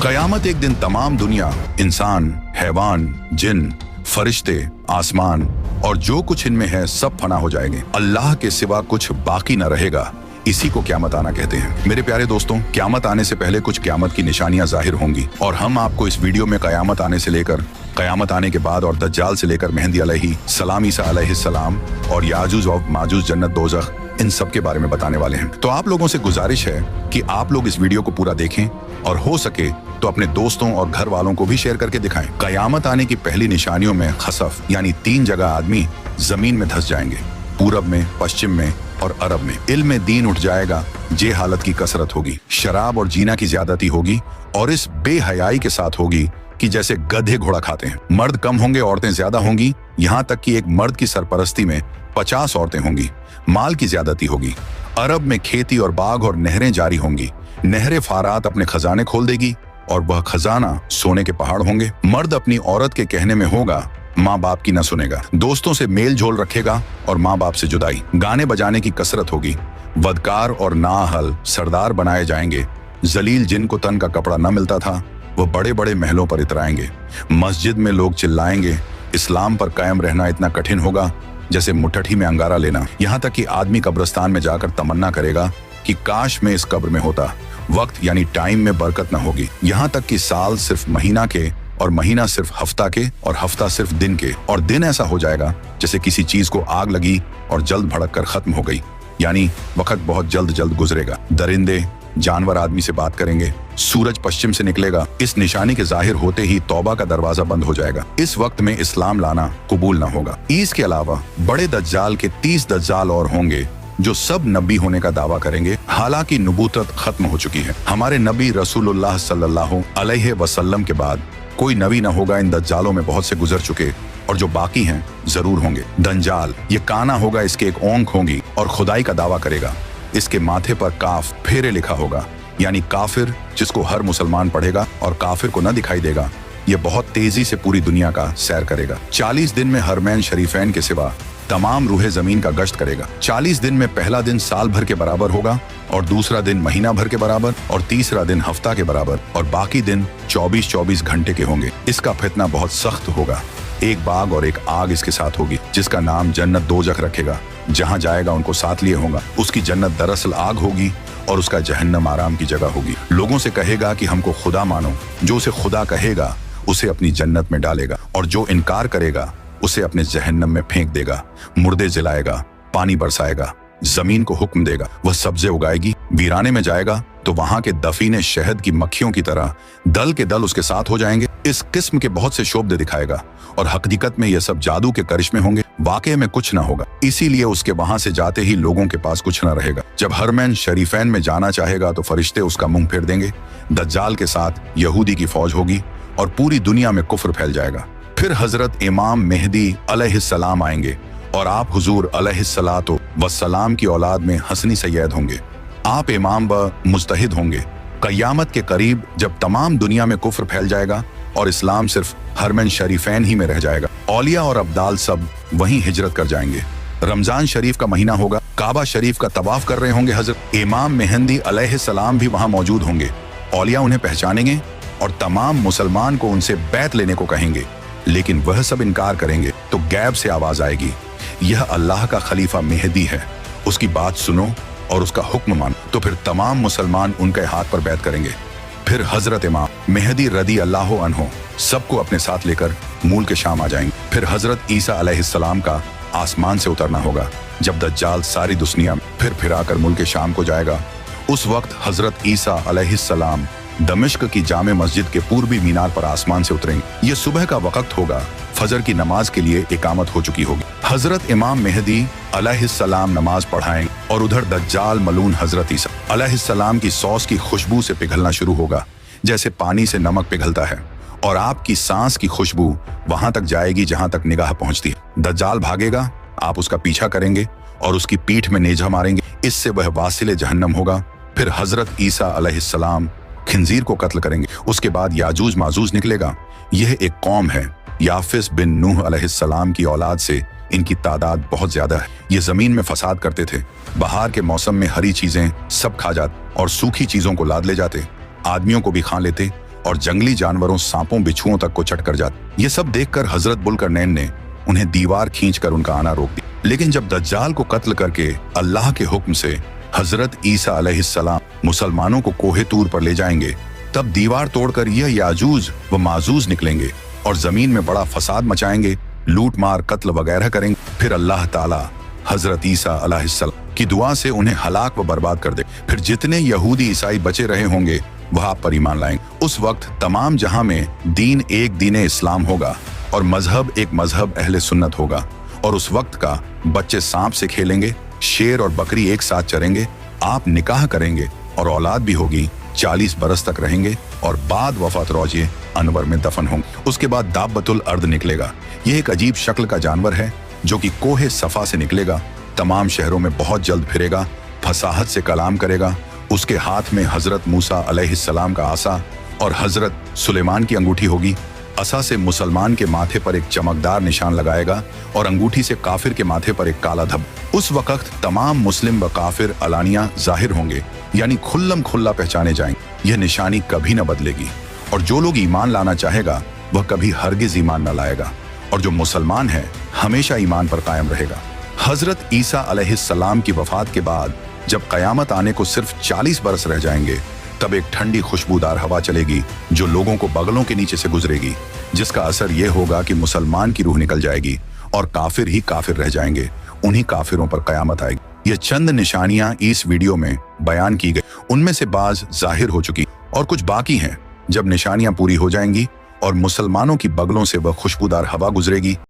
कयामत एक दिन तमाम दुनिया, इंसान, हैवान, जिन, फरिश्ते, आसमान और जो कुछ इनमें है सब फना हो जाएंगे। अल्लाह के सिवा कुछ बाकी न रहेगा। इसी को क़यामत आना कहते हैं। मेरे प्यारे दोस्तों, क़यामत आने से पहले कुछ क़यामत की निशानियां जाहिर होंगी और हम आपको इस वीडियो में क़यामत आने से लेकर क़यामत आने के बाद और दज्जाल से लेकर मेहदी अलैहिस्सलाम, ईसा अलैहिस्सलाम और याजूज और माजूज, जन्नत, दोज़ख, इन सब के बारे में बताने वाले हैं। तो आप लोगों से गुजारिश है कि आप लोग इस वीडियो को पूरा देखें और हो सके तो अपने दोस्तों और घर वालों को भी शेयर करके दिखाएं। क़यामत आने की पहली निशानियों में खसफ यानी 3 जगह आदमी जमीन में धंस जाएंगे, पूरब में, पश्चिम में और अरब में। इल्म दीन उठ जाएगा, जे हालत की कसरत होगी, शराब और जीना की ज्यादती होगी और इस बेहयाई के साथ होगी कि जैसे गधे घोड़ा खाते हैं। मर्द कम होंगे, औरतें ज्यादा होंगी, यहाँ तक कि एक मर्द की सरपरस्ती में 50 औरतें होंगी। माल की ज्यादती होगी। अरब में खेती और बाग और नहरें जारी होंगी। नहरें फारात अपने खजाने खोल देगी और वह खजाना सोने के पहाड़ होंगे। मर्द अपनी औरत के कहने में होगा, माँ बाप की न सुनेगा। दोस्तों से मेल झोल रखेगा और माँ बाप से जुदाई। गाने बजाने की कसरत होगी। बदकार और नाअहल सरदार बनाए जाएंगे। जलील जिनको तन का कपड़ा न मिलता था वो बड़े बड़े महलों पर इतराएंगे। मस्जिद में लोग चिल्लाएंगे। इस्लाम पर कायम रहना इतना कठिन होगा जैसे मुट्ठी में अंगारा लेना। यहाँ तक कि आदमी कब्रिस्तान में जाकर तमन्ना करेगा कि काश मैं इस कब्र में होता। वक्त यानी टाइम में बरकत न होगी। यहाँ तक कि साल सिर्फ महीना के और महीना सिर्फ हफ्ता के और हफ्ता सिर्फ दिन के और दिन ऐसा हो जाएगा जैसे किसी चीज को आग लगी और जल्द भड़क कर खत्म हो गई। यानी वक्त बहुत जल्द जल्द गुजरेगा। दरिंदे, जानवर आदमी से बात करेंगे। सूरज पश्चिम से निकलेगा। इस निशानी के जाहिर होते ही तौबा का दरवाजा बंद हो जाएगा। इस वक्त में इस्लाम लाना कबूल न होगा। इसके अलावा बड़े दज्जाल के 30 दज्जाल और होंगे जो सब नबी होने का दावा करेंगे। हालांकि नबूवत खत्म हो चुकी है। हमारे नबी रसूलुल्लाह सल्लल्लाहु अलैहि वसल्लम के बाद कोई नबी न होगा। इन दज्जालों में बहुत से गुजर चुके और जो बाकी हैं जरूर होंगे। दंजाल, ये काना होगा, इसके एक ओंख होंगी और खुदाई का दावा करेगा। इसके माथे पर काफ फेरे लिखा होगा, यानी काफिर जिसको हर मुसलमान पढ़ेगा और काफिर को न दिखाई देगा। ये बहुत तेजी से पूरी दुनिया का सैर करेगा। 40 दिन में हरमैन शरीफैन के सिवा तमाम रूहे जमीन का गश्त करेगा। 40 दिन में पहला दिन साल भर के बराबर होगा और दूसरा दिन महीना भर के बराबर और तीसरा दिन हफ्ता के बराबर और बाकी दिन 24-24 घंटे के होंगे। इसका फितना बहुत सख्त होगा। एक बाग और एक आग इसके साथ होगी जिसका नाम जन्नत दोज़ख रखेगा। जहाँ जाएगा उनको साथ लिए होगा। उसकी जन्नत दरअसल आग होगी और उसका जहन्नम आराम की जगह होगी। लोगों से कहेगा कि हमको खुदा मानो। जो उसे खुदा कहेगा उसे अपनी जन्नत में डालेगा और जो इनकार करेगा उसे अपने जहन्नम में फेंक देगा। मुर्दे जलाएगा, पानी बरसाएगा, जमीन को हुक्म देगा, वह सब्जे उगाएगी। वीराने में जाएगा तो वहां के दफीने शहद की मक्खियों की तरह दल के दल उसके साथ हो जाएंगे। इस किस्म के बहुत से शोबदे दिखाएगा और हकीकत में यह सब जादू के करिश्मे होंगे। वाकई में कुछ ना होगा। इसीलिए उसके वहां से जाते ही लोगों के पास कुछ ना रहेगा। जब हरमैन शरीफैन में जाना चाहेगा तो फरिश्ते उसका मुंह फेर देंगे। दज्जाल के साथ यहूदी की फौज होगी और पूरी दुनिया में कुफ्र फैल जाएगा। फिर हजरत इमाम मेहदी अलैहिस्सलाम आएंगे और आप हुजूर अलैहिस्सलातो वस्सलाम की औलाद में हसनी सैयद होंगे। आप इमाम व मुज्तहिद होंगे। क़यामत के करीब जब तमाम दुनिया में कुफ्र फैल जाएगा और इस्लाम सिर्फ हरमैन शरीफैन ही में रह जाएगा। औलिया और अब्दाल सब वहीं हिजरत कर जाएंगे। रमजान शरीफ का महीना होगा। काबा शरीफ का तवाफ कर रहे होंगे। हजरत इमाम मेहदी अलैहिस्सलाम भी वहां मौजूद होंगे। औलिया उन्हें पहचानेंगे और तमाम मुसलमान को उनसे बैत लेने को कहेंगे, लेकिन वह सब इनकार करेंगे। तो गैब से आवाज आएगी, यह अल्लाह का खलीफा मेहदी है, उसकी बात सुनो और उसका हुक्म मानो। तो फिर तमाम मुसलमान उनके हाथ पर बैत करेंगे। फिर हजरत इमाम मेहदी रदी अल्लाह अन्हो सबको अपने साथ लेकर मूल के शाम आ जाएंगे। फिर हजरत ईसा अलैहिस्सलाम का आसमान से उतरना होगा। जब दज्जाल सारी दुनिया फिर आकर मुल्क के शाम को जाएगा, उस वक्त हजरत ईसा अलैहिस्सलाम दमिश्क की जामे मस्जिद के पूर्वी मीनार पर आसमान से उतरेंगे। ये सुबह का वक्त होगा। फजर की नमाज के लिए इकामत हो चुकी होगी। हजरत इमाम मेहदी अलैहिस्सलाम नमाज पढ़ाएंगे और उधर दज्जाल मलून हजरत ईसा अलैहिस्सलाम की सॉस की खुशबू से पिघलना शुरू होगा जैसे पानी से नमक पिघलता है और आपकी सांस की खुशबू वहां तक जाएगी जहां तक निगाह पहुंचती है। दज्जाल भागेगा, आप उसका पीछा करेंगे और उसकी पीठ में नेजा मारेंगे। इससे वह वासिले जहन्नम होगा। फिर हजरत ईसा अलैहिस्सलाम खिंजीर को कत्ल करेंगे। उसके बाद याजूज माजूज निकलेगा। यह एक कौम है। याफिस बिन नूह अलैहिस्सलाम की औलाद से इनकी तादाद बहुत ज्यादा है। ये जमीन में फसाद करते थे। बहार के मौसम में हरी चीजें सब खा जाते और सूखी चीजों को लाद ले जाते। आदमियों को भी खा लेते और जंगली जानवरों सांपों बिच्छुओं तक को चट कर जाते। ये सब देखकर हजरत बुल्करनैन ने उन्हें दीवार खींचकर उनका आना रोक दिया। लेकिन जब दज्जाल को कत्ल करके अल्लाह के हुक्म से हजरत ईसा अलैहिस्सलाम मुसलमानों को कोहे तूर पर ले जाएंगे, तब दीवार तोड़कर यह याजूज व माजूज निकलेंगे और जमीन में बड़ा फसाद मचाएंगे, लूट मार कत्ल वगैरह करेंगे। फिर अल्लाह ताला हजरत ईसा अलैहिस्सलाम की दुआ से उन्हें हलाक व बर्बाद कर दे। फिर जितने यहूदी ईसाई बचे रहे होंगे वह आप पर ईमान लाएंगे। उस वक्त तमाम जहां में दीन एक दीन इस्लाम होगा और मजहब एक मजहब अहले सुन्नत होगा। और उस वक्त का बच्चे सांप से खेलेंगे, शेर और बकरी एक साथ चरेंगे, आप निकाह करेंगे और औलाद भी होगी, 40 बरस तक रहेंगे और बाद वफात रोजे अनवर में दफन होंगे। उसके बाद दाब्बतुल अर्द निकलेगा। यह एक अजीब शक्ल का जानवर है जो कि कोहे सफा से निकलेगा, तमाम शहरों में बहुत जल्द फिरेगा, फसाहत से कलाम करेगा। उसके हाथ में हजरत मूसा अलैहिस्सलाम का आसा और हजरत सुलेमान की अंगूठी होगी। असा से मुसलमान के माथे पर एक चमकदार निशान लगाएगा और अंगूठी से काफिर के माथे पर एक काला धब्बा। उस वक्त तमाम मुस्लिम व काफिर अलानिया जाहिर होंगे, यानी खुल्लम खुल्ला पहचाने जाएंगे। यह निशानी कभी न बदलेगी और जो लोग ईमान लाना चाहेगा वह कभी हरगिज ईमान न लाएगा और जो मुसलमान है हमेशा ईमान पर कायम रहेगा। हजरत ईसा अलैहिस्सलाम की वफात के बाद जब कयामत आने को सिर्फ 40 बरस रह जाएंगे, तब एक ठंडी खुशबूदार हवा चलेगी जो लोगों को बगलों के नीचे से गुजरेगी, जिसका असर यह होगा कि मुसलमान की रूह निकल जाएगी और काफिर ही काफिर रह जाएंगे। उन्हीं काफिरों पर कयामत आएगी। ये चंद निशानियां इस वीडियो में बयान की गई, उनमें से बाज जाहिर हो चुकी और कुछ बाकी हैं। जब निशानियां पूरी हो जाएंगी और मुसलमानों की बगलों से वह खुशबूदार हवा गुजरेगी,